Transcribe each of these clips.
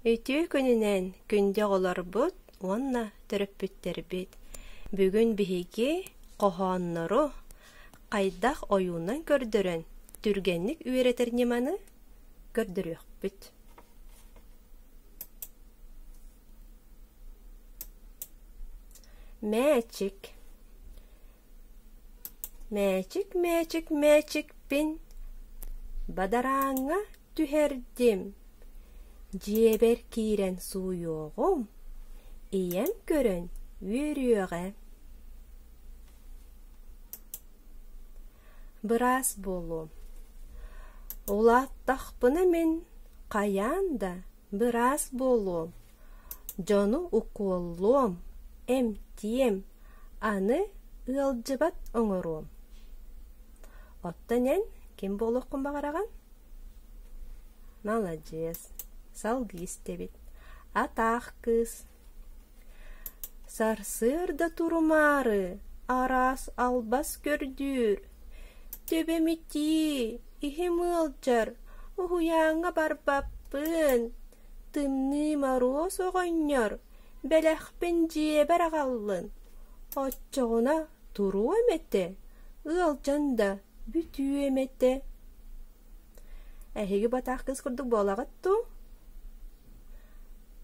Өтүү күнінен күнде оларбыт, онна төрөппүттербит. Бүгүн биһиги қохоннору қайдақ ойунан көрдөрөн түргенник үйретер неманы көрдөрөкпүт. Magic. Magic, magic, magic pin. Badaranga tüherdim. Jeber kiren suyoğum. İyem körön yürüyoğa. Biraz bolum. Ulat takpını men kayanda biraz bolum. Jonu ukollum. Emtiyem anı ılcıbat oңоруum. Оттанен ким болохкун багараган? Молодец. Салгы истебит. Атах кыз. Сарсырда турмары, арас албас көрдүр. Төбемити, ихим ылжар, ухуяңа барбаппын. Тымны мороз оғоньор, бәләхпен жебер агаллын. Отчоғына туру эмете, ылжанда бүтү эмете. Әхеге батақ кыз курдук болагатту?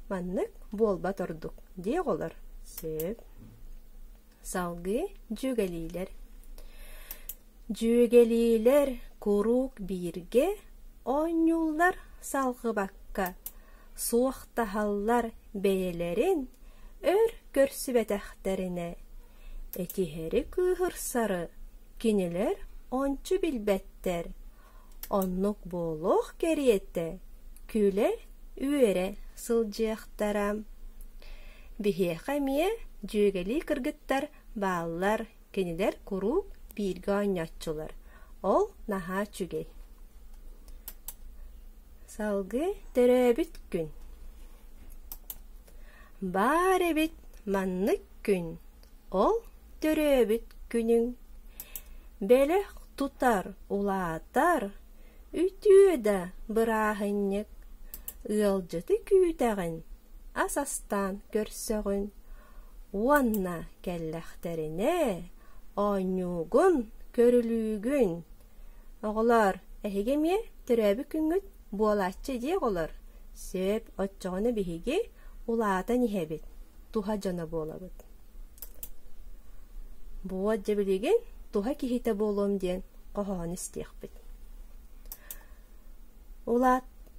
Маннык болба тордук, дей олар. Сөп. Салгы жүгелейлер. Жүгелейлер курук бирге, оңюллар салгы бакка. Суақтахаллар бәйелерин өр көрсүбәтәхтерине. Этихери кыһырсары, кинелер ончу билбәттер. Оннук болух кериетте, күле үере сылжыяқтарам. Бихе хамие жүгели кыргыттар бааллар, кинелер курук бирге оңяччулар. Ол наха чүгей. Салгы төрөбүт күн. Бар эбит маннык күн. Ол төрөбүт күнүң. Белех тутар, улаатар, үтүү да бырахынник. Ыалжыты күүтәгін, асастан көрсөгүн. Уанна кәлләхтерине, оңюгун, көрүлүүгүн. Оғылар, әхегеме төрөбүт күнгүт буолаччы дей олар. Сөп отчоғыны биһиги улаата нихебит. Туха жана болабыт. Буот жебилеген туха кихите болом ден қоһоон истиэхбит.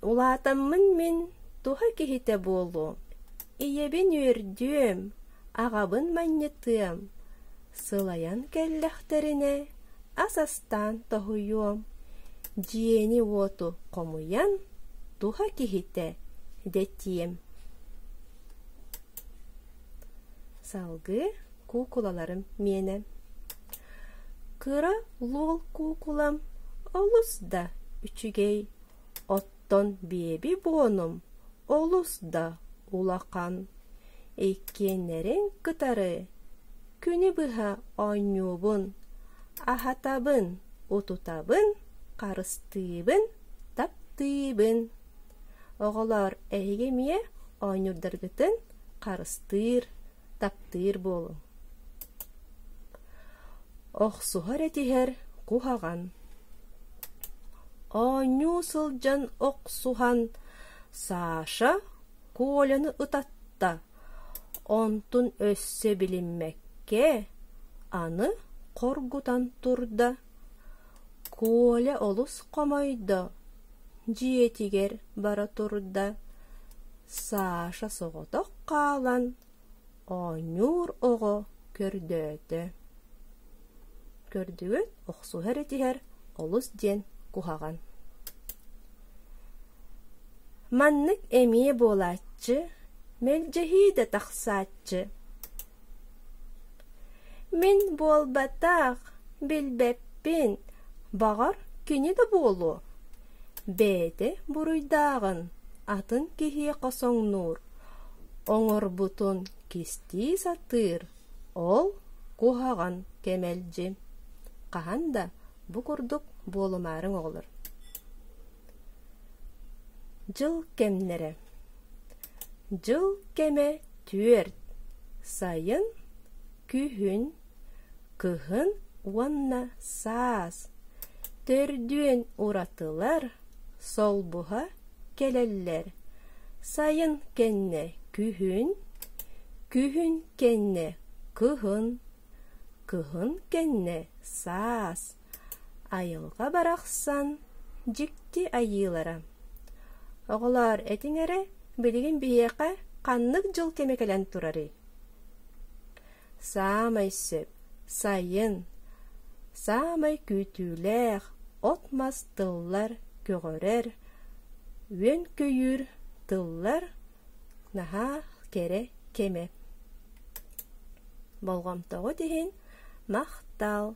Улаатаммын мен туха кихите болом. Иебин үрдүм, агабын маннетым. Сылаян кәлләхтерине, асастан тохуюм. Жиени оту комуян, туха кихите детием. Салгы кукулаларым мене. Кыра лол кукулам, олус да үчүгей. Оттон беби бонум, олус да улакан. Эккенерин кытары, күні быха оңюбун, ахатабын, утутабын, карыстыыбын, таптыыбын. Оғалар әйгемие оңюрдаргытын карыстыр, таптыр болу. Оқсухар этихер кухаган. Оңю сылжан оқсухан Саша Коляны ытатта. Онтун өссө билинмекке аны коргутан турда. Коля олус комойдо. Жиетигер бара турда. Саша соғотоқ қалан. Оңюр оғы көрдөтө. Көрдүгөт оқсухар этихер олус ден кухаган. Маннык эмие болаччы, мелжехи да тахсаччы. Мен болбатақ, билбеппин, бағар күні да болу. Бәді бұруйдағын, атын кихи қосоң нур. Оңыр бұтын кисти сатыр, ол кухаган кемелжи. Қағанда бұ күрдік болумарың олыр. Жыл кемнері. Жыл кеме түөрт. Сайын күһүн. Кыһын уанна саас. Төрдүен уратылар. Солбуха келеллер. Сайын кенне күһүн. Күһүн кенне кыһын. Кыһын кенне саас. Айылға барақсан, жикти айылара. Оғылар этиңере билигин бияқа қаннық жыл кемекелен турары. Самай сөп, сайын, самай күтүләқ, отмас тыллар көгөрер, өн көйір тыллар наха кере кеме. Болғамтығы дейін мақтал,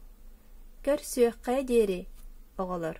көрсөққа дери оғылар.